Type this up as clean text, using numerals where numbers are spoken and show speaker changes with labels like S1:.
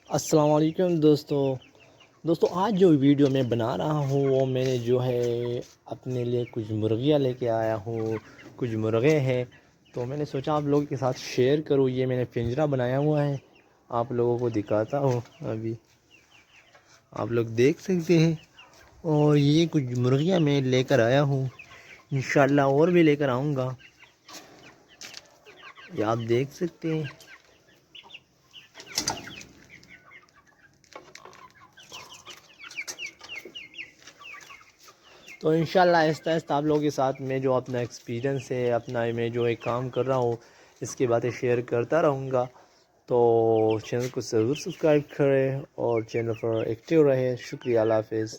S1: अस्सलाम वालेकुम दोस्तों आज जो वीडियो मैं बना रहा हूँ वो मैंने जो है अपने लिए कुछ मुर्गियाँ लेके आया हूँ। कुछ मुर्गे हैं तो मैंने सोचा आप लोगों के साथ शेयर करूँ। ये मैंने पिंजरा बनाया हुआ है, आप लोगों को दिखाता हूँ। अभी आप लोग देख सकते हैं। और ये कुछ मुर्गियाँ मैं लेकर आया हूँ, इंशाल्लाह और भी लेकर आऊँगा। ये आप देख सकते हैं। तो इंशाल्लाह आहिस्ता आहिस्ता आप लोगों के साथ मैं जो अपना एक्सपीरियंस है, अपना मैं जो एक काम कर रहा हूँ, इसकी बातें शेयर करता रहूँगा। तो चैनल को ज़रूर सब्सक्राइब करें और चैनल पर एक्टिव रहे। शुक्रिया, अल्लाह हाफ़िज़।